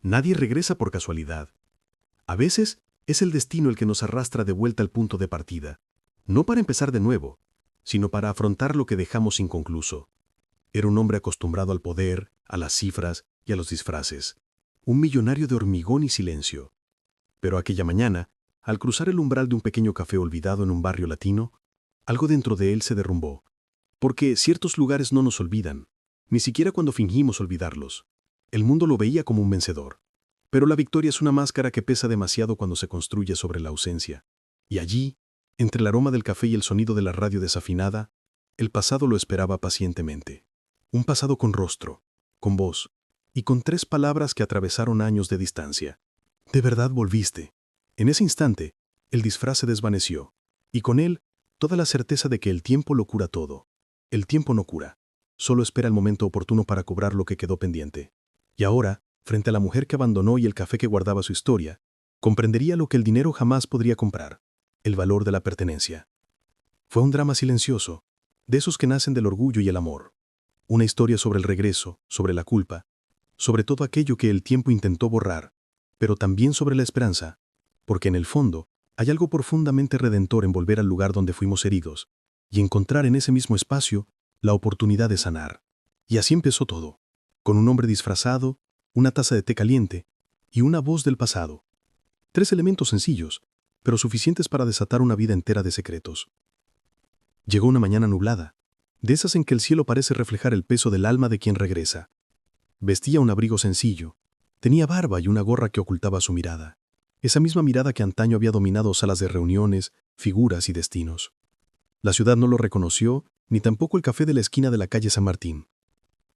Nadie regresa por casualidad. A veces es el destino el que nos arrastra de vuelta al punto de partida, no para empezar de nuevo, sino para afrontar lo que dejamos inconcluso. Era un hombre acostumbrado al poder, a las cifras y a los disfraces. Un millonario de hormigón y silencio. Pero aquella mañana, al cruzar el umbral de un pequeño café olvidado en un barrio latino, algo dentro de él se derrumbó. Porque ciertos lugares no nos olvidan, ni siquiera cuando fingimos olvidarlos. El mundo lo veía como un vencedor. Pero la victoria es una máscara que pesa demasiado cuando se construye sobre la ausencia. Y allí, entre el aroma del café y el sonido de la radio desafinada, el pasado lo esperaba pacientemente. Un pasado con rostro, con voz, y con 3 palabras que atravesaron años de distancia. De verdad volviste. En ese instante, el disfraz se desvaneció, y con él, toda la certeza de que el tiempo lo cura todo. El tiempo no cura, solo espera el momento oportuno para cobrar lo que quedó pendiente. Y ahora, frente a la mujer que abandonó y el café que guardaba su historia, comprendería lo que el dinero jamás podría comprar, el valor de la pertenencia. Fue un drama silencioso, de esos que nacen del orgullo y el amor. Una historia sobre el regreso, sobre la culpa, sobre todo aquello que el tiempo intentó borrar, pero también sobre la esperanza, porque en el fondo hay algo profundamente redentor en volver al lugar donde fuimos heridos, y encontrar en ese mismo espacio la oportunidad de sanar. Y así empezó todo, con un hombre disfrazado, una taza de té caliente y una voz del pasado. 3 elementos sencillos, pero suficientes para desatar una vida entera de secretos. Llegó una mañana nublada, de esas en que el cielo parece reflejar el peso del alma de quien regresa. Vestía un abrigo sencillo, tenía barba y una gorra que ocultaba su mirada. Esa misma mirada que antaño había dominado salas de reuniones, figuras y destinos. La ciudad no lo reconoció, ni tampoco el café de la esquina de la calle San Martín.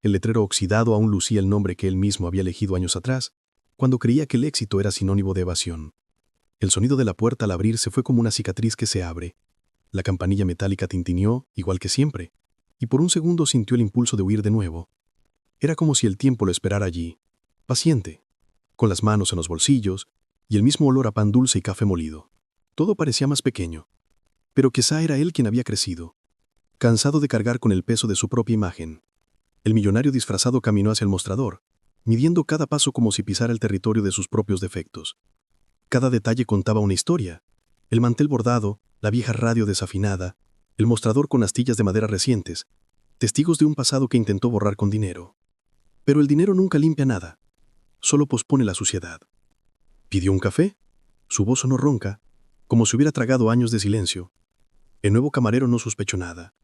El letrero oxidado aún lucía el nombre que él mismo había elegido años atrás, cuando creía que el éxito era sinónimo de evasión. El sonido de la puerta al abrirse fue como una cicatriz que se abre. La campanilla metálica tintineó, igual que siempre, y por un segundo sintió el impulso de huir de nuevo. Era como si el tiempo lo esperara allí, paciente, con las manos en los bolsillos y el mismo olor a pan dulce y café molido. Todo parecía más pequeño, pero quizá era él quien había crecido, cansado de cargar con el peso de su propia imagen. El millonario disfrazado caminó hacia el mostrador, midiendo cada paso como si pisara el territorio de sus propios defectos. Cada detalle contaba una historia. El mantel bordado, la vieja radio desafinada, el mostrador con astillas de madera recientes, testigos de un pasado que intentó borrar con dinero. Pero el dinero nunca limpia nada, solo pospone la suciedad. ¿Pidió un café? Su voz sonó ronca, como si hubiera tragado años de silencio. El nuevo camarero no sospechó nada.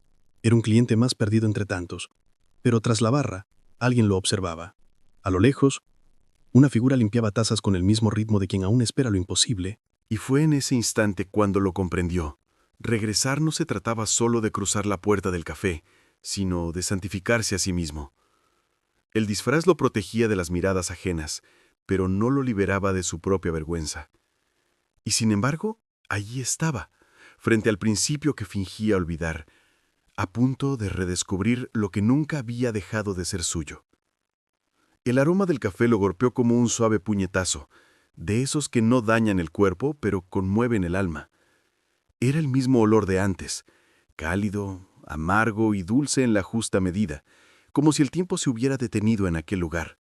Era un cliente más perdido entre tantos. Pero tras la barra, alguien lo observaba. A lo lejos, una figura limpiaba tazas con el mismo ritmo de quien aún espera lo imposible. Y fue en ese instante cuando lo comprendió. Regresar no se trataba solo de cruzar la puerta del café, sino de santificarse a sí mismo. El disfraz lo protegía de las miradas ajenas, pero no lo liberaba de su propia vergüenza. Y sin embargo, allí estaba, frente al principio que fingía olvidar, a punto de redescubrir lo que nunca había dejado de ser suyo. El aroma del café lo golpeó como un suave puñetazo, de esos que no dañan el cuerpo, pero conmueven el alma. Era el mismo olor de antes, cálido, amargo y dulce en la justa medida, como si el tiempo se hubiera detenido en aquel lugar.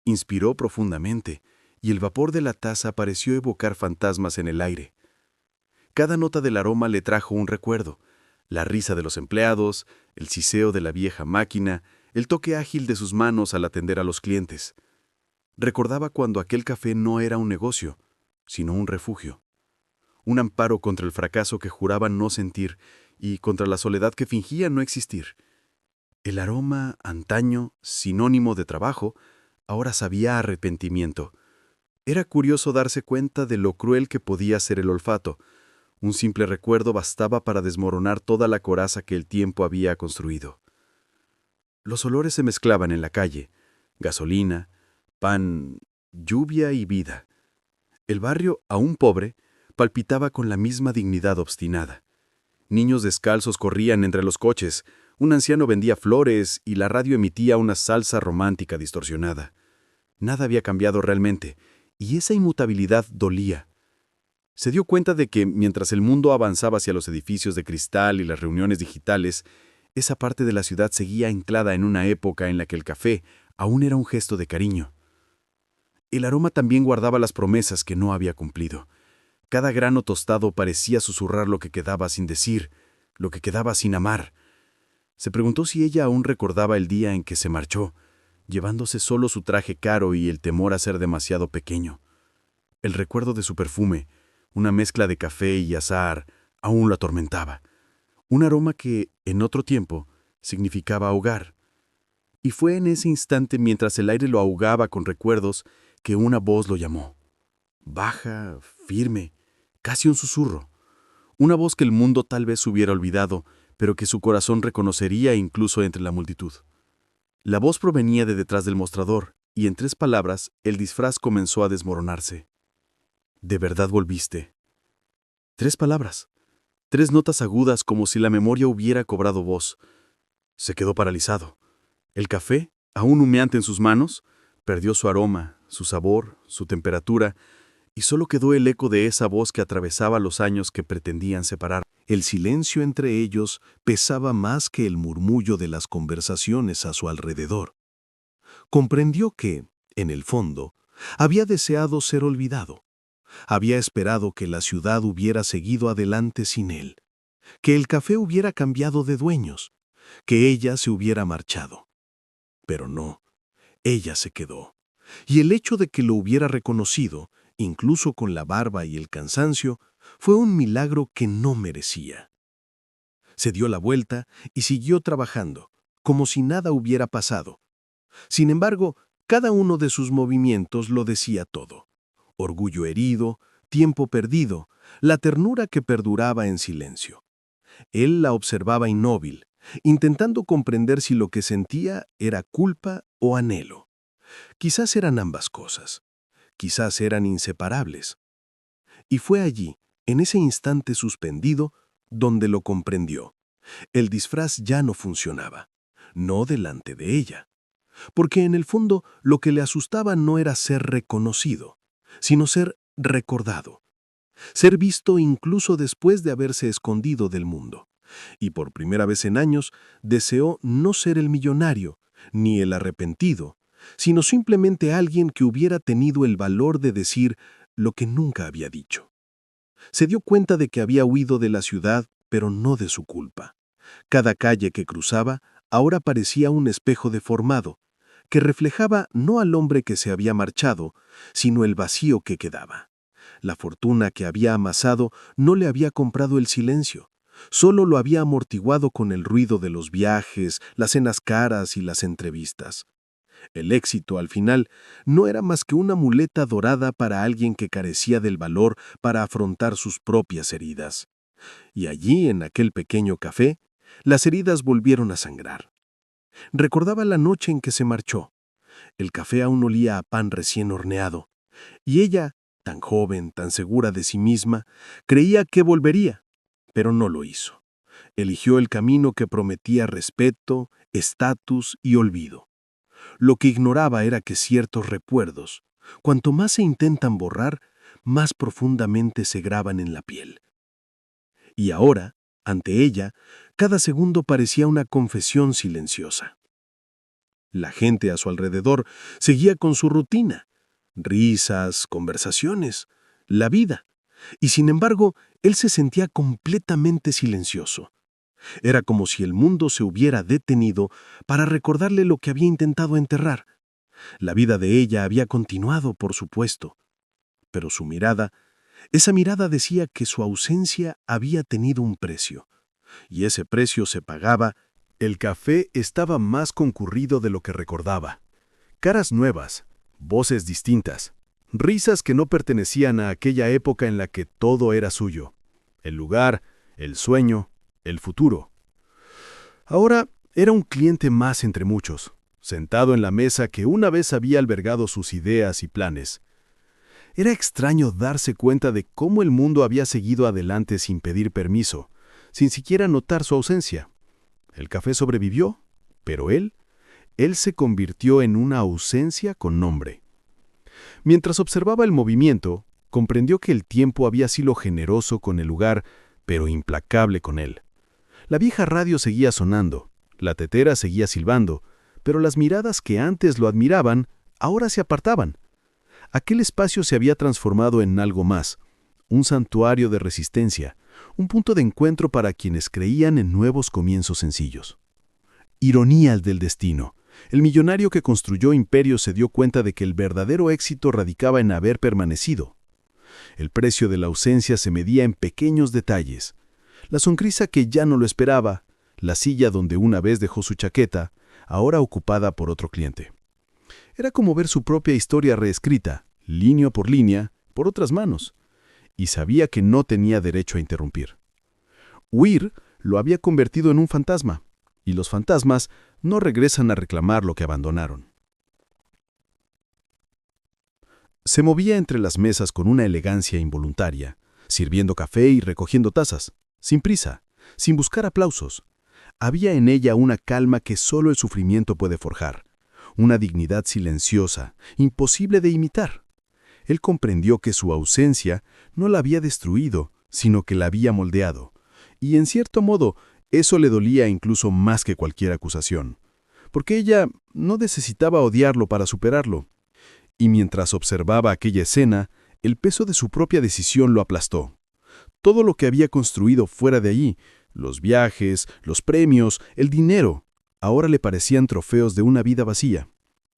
Inspiró profundamente, y el vapor de la taza pareció evocar fantasmas en el aire. Cada nota del aroma le trajo un recuerdo: la risa de los empleados, el siseo de la vieja máquina, el toque ágil de sus manos al atender a los clientes. Recordaba cuando aquel café no era un negocio, sino un refugio. Un amparo contra el fracaso que juraban no sentir y contra la soledad que fingían no existir. El aroma, antaño, sinónimo de trabajo, ahora sabía a arrepentimiento. Era curioso darse cuenta de lo cruel que podía ser el olfato. Un simple recuerdo bastaba para desmoronar toda la coraza que el tiempo había construido. Los olores se mezclaban en la calle: gasolina, pan, lluvia y vida. El barrio, aún pobre, palpitaba con la misma dignidad obstinada. Niños descalzos corrían entre los coches, un anciano vendía flores y la radio emitía una salsa romántica distorsionada. Nada había cambiado realmente, y esa inmutabilidad dolía. Se dio cuenta de que, mientras el mundo avanzaba hacia los edificios de cristal y las reuniones digitales, esa parte de la ciudad seguía anclada en una época en la que el café aún era un gesto de cariño. El aroma también guardaba las promesas que no había cumplido. Cada grano tostado parecía susurrar lo que quedaba sin decir, lo que quedaba sin amar. Se preguntó si ella aún recordaba el día en que se marchó, llevándose solo su traje caro y el temor a ser demasiado pequeño. El recuerdo de su perfume, una mezcla de café y azahar, aún lo atormentaba. Un aroma que, en otro tiempo, significaba hogar. Y fue en ese instante, mientras el aire lo ahogaba con recuerdos, que una voz lo llamó. Baja, firme, casi un susurro. Una voz que el mundo tal vez hubiera olvidado, pero que su corazón reconocería incluso entre la multitud. La voz provenía de detrás del mostrador, y en 3 palabras el disfraz comenzó a desmoronarse. ¿De verdad volviste? 3 palabras. 3 notas agudas como si la memoria hubiera cobrado voz. Se quedó paralizado. El café, aún humeante en sus manos, perdió su aroma, su sabor, su temperatura, y solo quedó el eco de esa voz que atravesaba los años que pretendían separar. El silencio entre ellos pesaba más que el murmullo de las conversaciones a su alrededor. Comprendió que, en el fondo, había deseado ser olvidado. Había esperado que la ciudad hubiera seguido adelante sin él, que el café hubiera cambiado de dueños, que ella se hubiera marchado. Pero no, ella se quedó. Y el hecho de que lo hubiera reconocido, incluso con la barba y el cansancio, fue un milagro que no merecía. Se dio la vuelta y siguió trabajando, como si nada hubiera pasado. Sin embargo, cada uno de sus movimientos lo decía todo. Orgullo herido, tiempo perdido, la ternura que perduraba en silencio. Él la observaba inmóvil, intentando comprender si lo que sentía era culpa o anhelo. Quizás eran ambas cosas. Quizás eran inseparables. Y fue allí, en ese instante suspendido, donde lo comprendió. El disfraz ya no funcionaba, no delante de ella. Porque en el fondo lo que le asustaba no era ser reconocido, sino ser recordado. Ser visto incluso después de haberse escondido del mundo. Y por primera vez en años deseó no ser el millonario, ni el arrepentido, sino simplemente alguien que hubiera tenido el valor de decir lo que nunca había dicho. Se dio cuenta de que había huido de la ciudad, pero no de su culpa. Cada calle que cruzaba ahora parecía un espejo deformado, que reflejaba no al hombre que se había marchado, sino el vacío que quedaba. La fortuna que había amasado no le había comprado el silencio, solo lo había amortiguado con el ruido de los viajes, las cenas caras y las entrevistas. El éxito, al final, no era más que una muleta dorada para alguien que carecía del valor para afrontar sus propias heridas. Y allí, en aquel pequeño café, las heridas volvieron a sangrar. Recordaba la noche en que se marchó. El café aún olía a pan recién horneado, y ella, tan joven, tan segura de sí misma, creía que volvería, pero no lo hizo. Eligió el camino que prometía respeto, estatus y olvido. Lo que ignoraba era que ciertos recuerdos, cuanto más se intentan borrar, más profundamente se graban en la piel. Y ahora, ante ella, cada segundo parecía una confesión silenciosa. La gente a su alrededor seguía con su rutina, risas, conversaciones, la vida, y sin embargo, él se sentía completamente silencioso. Era como si el mundo se hubiera detenido para recordarle lo que había intentado enterrar. La vida de ella había continuado, por supuesto, pero su mirada, esa mirada decía que su ausencia había tenido un precio, y ese precio se pagaba. El café estaba más concurrido de lo que recordaba. Caras nuevas, voces distintas, risas que no pertenecían a aquella época en la que todo era suyo. El lugar, el sueño, el futuro. Ahora era un cliente más entre muchos, sentado en la mesa que una vez había albergado sus ideas y planes. Era extraño darse cuenta de cómo el mundo había seguido adelante sin pedir permiso, sin siquiera notar su ausencia. El café sobrevivió, pero él se convirtió en una ausencia con nombre. Mientras observaba el movimiento, comprendió que el tiempo había sido generoso con el lugar, pero implacable con él. La vieja radio seguía sonando, la tetera seguía silbando, pero las miradas que antes lo admiraban, ahora se apartaban. Aquel espacio se había transformado en algo más, un santuario de resistencia, un punto de encuentro para quienes creían en nuevos comienzos sencillos. Ironías del destino. El millonario que construyó imperios se dio cuenta de que el verdadero éxito radicaba en haber permanecido. El precio de la ausencia se medía en pequeños detalles. La sonrisa que ya no lo esperaba, la silla donde una vez dejó su chaqueta, ahora ocupada por otro cliente. Era como ver su propia historia reescrita, línea por línea, por otras manos, y sabía que no tenía derecho a interrumpir. Huir lo había convertido en un fantasma, y los fantasmas no regresan a reclamar lo que abandonaron. Se movía entre las mesas con una elegancia involuntaria, sirviendo café y recogiendo tazas, sin prisa, sin buscar aplausos. Había en ella una calma que solo el sufrimiento puede forjar, una dignidad silenciosa, imposible de imitar. Él comprendió que su ausencia no la había destruido, sino que la había moldeado, y en cierto modo eso le dolía incluso más que cualquier acusación, porque ella no necesitaba odiarlo para superarlo. Y mientras observaba aquella escena, el peso de su propia decisión lo aplastó. Todo lo que había construido fuera de allí, los viajes, los premios, el dinero, ahora le parecían trofeos de una vida vacía.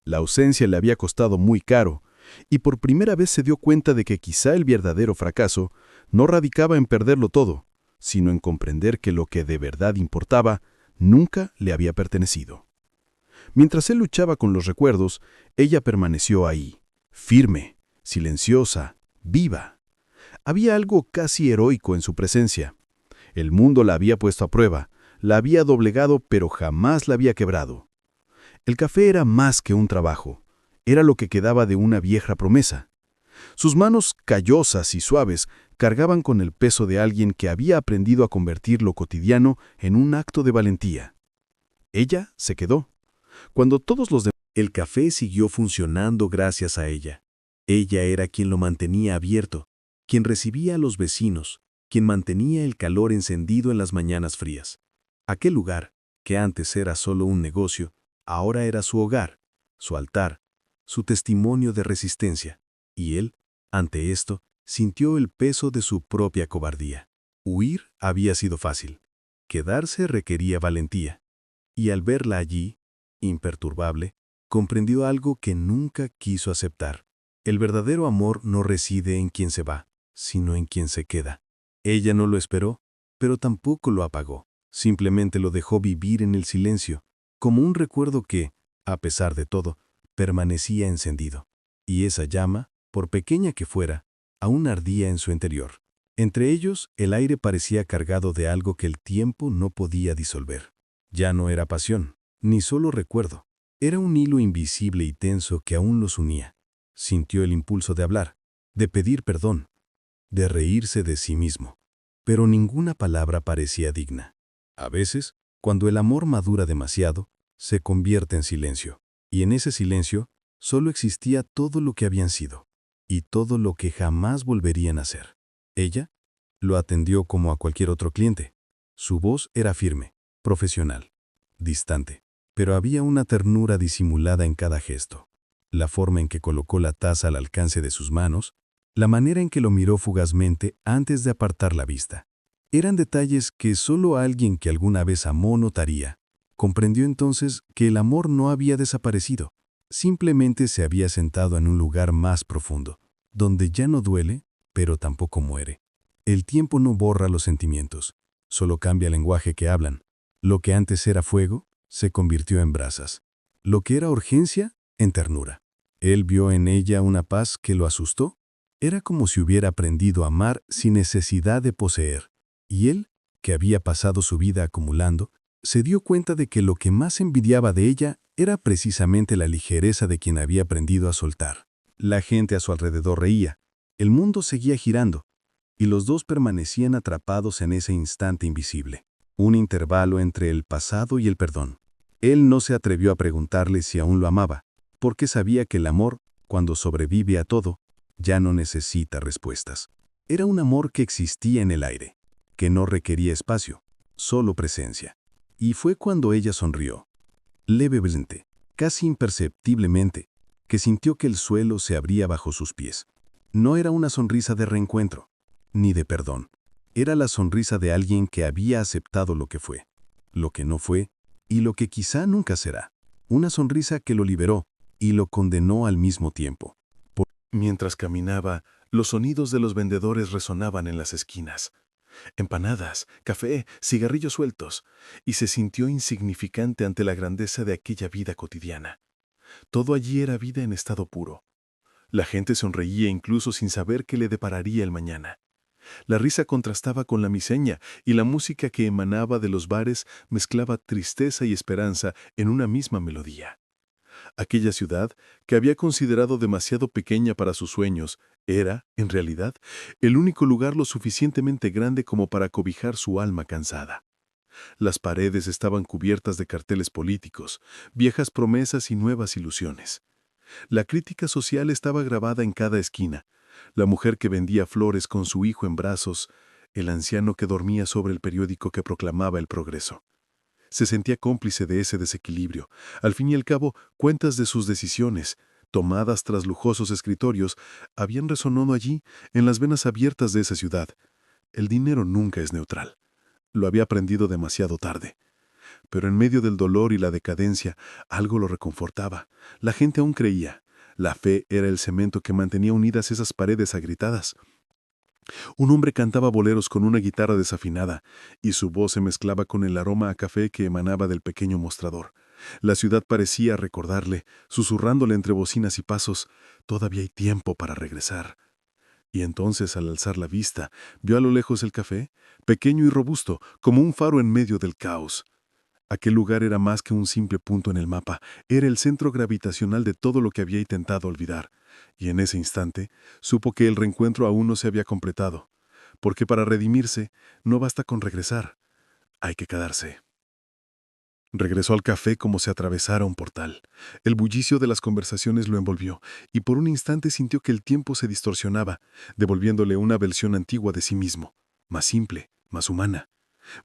La ausencia le había costado muy caro, y por primera vez se dio cuenta de que quizá el verdadero fracaso no radicaba en perderlo todo, sino en comprender que lo que de verdad importaba nunca le había pertenecido. Mientras él luchaba con los recuerdos, ella permaneció ahí, firme, silenciosa, viva. Había algo casi heroico en su presencia. El mundo la había puesto a prueba, la había doblegado, pero jamás la había quebrado. El café era más que un trabajo, era lo que quedaba de una vieja promesa. Sus manos callosas y suaves cargaban con el peso de alguien que había aprendido a convertir lo cotidiano en un acto de valentía. Ella se quedó. Cuando todos los demás... El café siguió funcionando gracias a ella. Ella era quien lo mantenía abierto, quien recibía a los vecinos, quien mantenía el calor encendido en las mañanas frías. Aquel lugar, que antes era solo un negocio, ahora era su hogar, su altar, su testimonio de resistencia. Y él, ante esto, sintió el peso de su propia cobardía. Huir había sido fácil. Quedarse requería valentía. Y al verla allí, imperturbable, comprendió algo que nunca quiso aceptar. El verdadero amor no reside en quien se va, sino en quien se queda. Ella no lo esperó, pero tampoco lo apagó. Simplemente lo dejó vivir en el silencio, como un recuerdo que, a pesar de todo, permanecía encendido. Y esa llama, por pequeña que fuera, aún ardía en su interior. Entre ellos, el aire parecía cargado de algo que el tiempo no podía disolver. Ya no era pasión, ni solo recuerdo. Era un hilo invisible y tenso que aún los unía. Sintió el impulso de hablar, de pedir perdón, de reírse de sí mismo. Pero ninguna palabra parecía digna. A veces, cuando el amor madura demasiado, se convierte en silencio. Y en ese silencio, solo existía todo lo que habían sido, y todo lo que jamás volverían a ser. Ella lo atendió como a cualquier otro cliente. Su voz era firme, profesional, distante, pero había una ternura disimulada en cada gesto. La forma en que colocó la taza al alcance de sus manos, la manera en que lo miró fugazmente antes de apartar la vista. Eran detalles que solo alguien que alguna vez amó notaría. Comprendió entonces que el amor no había desaparecido, simplemente se había sentado en un lugar más profundo, donde ya no duele, pero tampoco muere. El tiempo no borra los sentimientos, solo cambia el lenguaje que hablan. Lo que antes era fuego, se convirtió en brasas. Lo que era urgencia, en ternura. Él vio en ella una paz que lo asustó. Era como si hubiera aprendido a amar sin necesidad de poseer. Y él, que había pasado su vida acumulando, se dio cuenta de que lo que más envidiaba de ella era precisamente la ligereza de quien había aprendido a soltar. La gente a su alrededor reía, el mundo seguía girando, y los dos permanecían atrapados en ese instante invisible, un intervalo entre el pasado y el perdón. Él no se atrevió a preguntarle si aún lo amaba, porque sabía que el amor, cuando sobrevive a todo, ya no necesita respuestas. Era un amor que existía en el aire, que no requería espacio, solo presencia. Y fue cuando ella sonrió, levemente, casi imperceptiblemente, que sintió que el suelo se abría bajo sus pies. No era una sonrisa de reencuentro, ni de perdón. Era la sonrisa de alguien que había aceptado lo que fue, lo que no fue y lo que quizá nunca será. Una sonrisa que lo liberó y lo condenó al mismo tiempo. Mientras caminaba, los sonidos de los vendedores resonaban en las esquinas. Empanadas, café, cigarrillos sueltos, y se sintió insignificante ante la grandeza de aquella vida cotidiana. Todo allí era vida en estado puro. La gente sonreía incluso sin saber qué le depararía el mañana. La risa contrastaba con la miseria y la música que emanaba de los bares mezclaba tristeza y esperanza en una misma melodía. Aquella ciudad, que había considerado demasiado pequeña para sus sueños, era, en realidad, el único lugar lo suficientemente grande como para cobijar su alma cansada. Las paredes estaban cubiertas de carteles políticos, viejas promesas y nuevas ilusiones. La crítica social estaba grabada en cada esquina. La mujer que vendía flores con su hijo en brazos, el anciano que dormía sobre el periódico que proclamaba el progreso. Se sentía cómplice de ese desequilibrio. Al fin y al cabo, cuentas de sus decisiones, tomadas tras lujosos escritorios, habían resonado allí, en las venas abiertas de esa ciudad. El dinero nunca es neutral. Lo había aprendido demasiado tarde. Pero en medio del dolor y la decadencia, algo lo reconfortaba. La gente aún creía. La fe era el cemento que mantenía unidas esas paredes agritadas. Un hombre cantaba boleros con una guitarra desafinada, y su voz se mezclaba con el aroma a café que emanaba del pequeño mostrador. La ciudad parecía recordarle, susurrándole entre bocinas y pasos, «Todavía hay tiempo para regresar». Y entonces, al alzar la vista, vio a lo lejos el café, pequeño y robusto, como un faro en medio del caos. Aquel lugar era más que un simple punto en el mapa, era el centro gravitacional de todo lo que había intentado olvidar. Y en ese instante, supo que el reencuentro aún no se había completado, porque para redimirse no basta con regresar, hay que quedarse. Regresó al café como si atravesara un portal. El bullicio de las conversaciones lo envolvió, y por un instante sintió que el tiempo se distorsionaba, devolviéndole una versión antigua de sí mismo, más simple, más humana.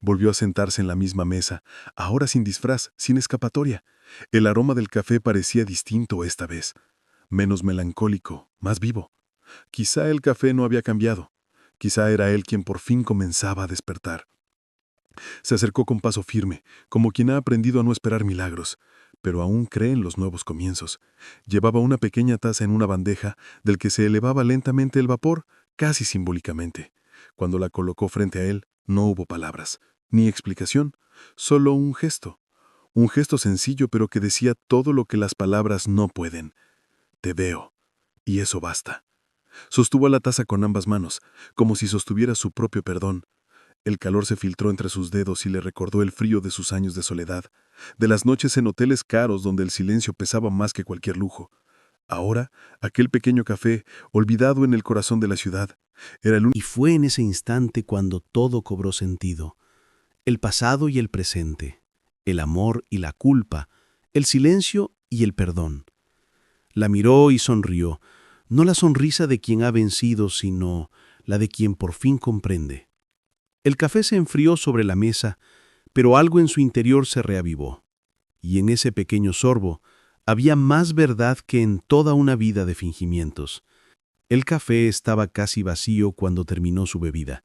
Volvió a sentarse en la misma mesa, ahora sin disfraz, sin escapatoria. El aroma del café parecía distinto esta vez, menos melancólico, más vivo. Quizá el café no había cambiado. Quizá era él quien por fin comenzaba a despertar. Se acercó con paso firme, como quien ha aprendido a no esperar milagros, pero aún cree en los nuevos comienzos. Llevaba una pequeña taza en una bandeja, del que se elevaba lentamente el vapor, casi simbólicamente. Cuando la colocó frente a él, no hubo palabras, ni explicación, solo un gesto. Un gesto sencillo, pero que decía todo lo que las palabras no pueden. «Te veo», y eso basta. Sostuvo la taza con ambas manos, como si sostuviera su propio perdón. El calor se filtró entre sus dedos y le recordó el frío de sus años de soledad, de las noches en hoteles caros donde el silencio pesaba más que cualquier lujo. Ahora, aquel pequeño café, olvidado en el corazón de la ciudad, era el único. Y fue en ese instante cuando todo cobró sentido. El pasado y el presente, el amor y la culpa, el silencio y el perdón. La miró y sonrió, no la sonrisa de quien ha vencido, sino la de quien por fin comprende. El café se enfrió sobre la mesa, pero algo en su interior se reavivó. Y en ese pequeño sorbo había más verdad que en toda una vida de fingimientos. El café estaba casi vacío cuando terminó su bebida.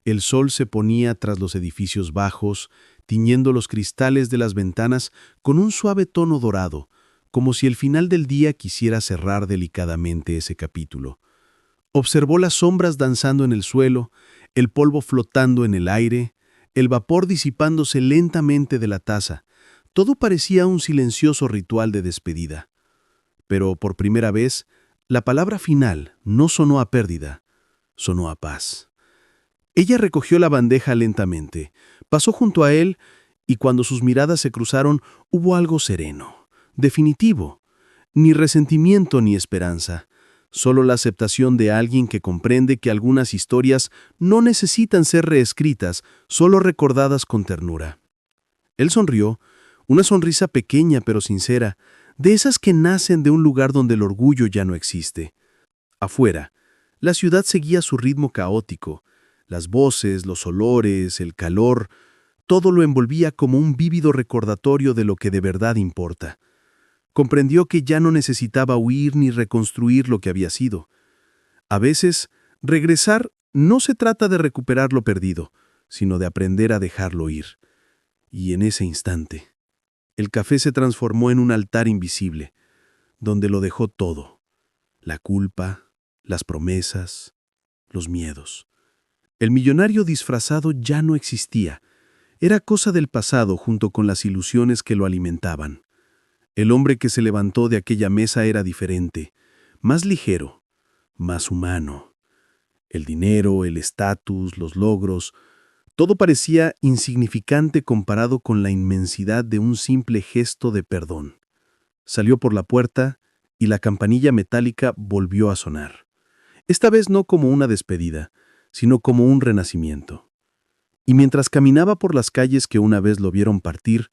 El sol se ponía tras los edificios bajos, tiñendo los cristales de las ventanas con un suave tono dorado, como si el final del día quisiera cerrar delicadamente ese capítulo. Observó las sombras danzando en el suelo, el polvo flotando en el aire, el vapor disipándose lentamente de la taza. Todo parecía un silencioso ritual de despedida. Pero por primera vez, la palabra final no sonó a pérdida, sonó a paz. Ella recogió la bandeja lentamente, pasó junto a él y cuando sus miradas se cruzaron hubo algo sereno, definitivo, ni resentimiento ni esperanza. Solo la aceptación de alguien que comprende que algunas historias no necesitan ser reescritas, solo recordadas con ternura. Él sonrió, una sonrisa pequeña pero sincera, de esas que nacen de un lugar donde el orgullo ya no existe. Afuera, la ciudad seguía su ritmo caótico. Las voces, los olores, el calor, todo lo envolvía como un vívido recordatorio de lo que de verdad importa. Comprendió que ya no necesitaba huir ni reconstruir lo que había sido. A veces, regresar no se trata de recuperar lo perdido, sino de aprender a dejarlo ir. Y en ese instante, el café se transformó en un altar invisible, donde lo dejó todo: la culpa, las promesas, los miedos. El millonario disfrazado ya no existía. Era cosa del pasado junto con las ilusiones que lo alimentaban. El hombre que se levantó de aquella mesa era diferente, más ligero, más humano. El dinero, el estatus, los logros, todo parecía insignificante comparado con la inmensidad de un simple gesto de perdón. Salió por la puerta y la campanilla metálica volvió a sonar. Esta vez no como una despedida, sino como un renacimiento. Y mientras caminaba por las calles que una vez lo vieron partir,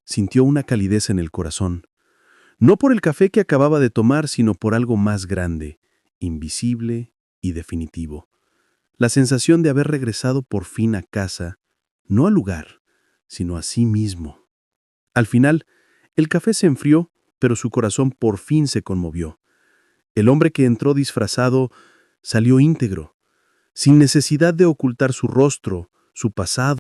sintió una calidez en el corazón. No por el café que acababa de tomar, sino por algo más grande, invisible y definitivo. La sensación de haber regresado por fin a casa, no al lugar, sino a sí mismo. Al final, el café se enfrió, pero su corazón por fin se conmovió. El hombre que entró disfrazado salió íntegro, sin necesidad de ocultar su rostro, su pasado.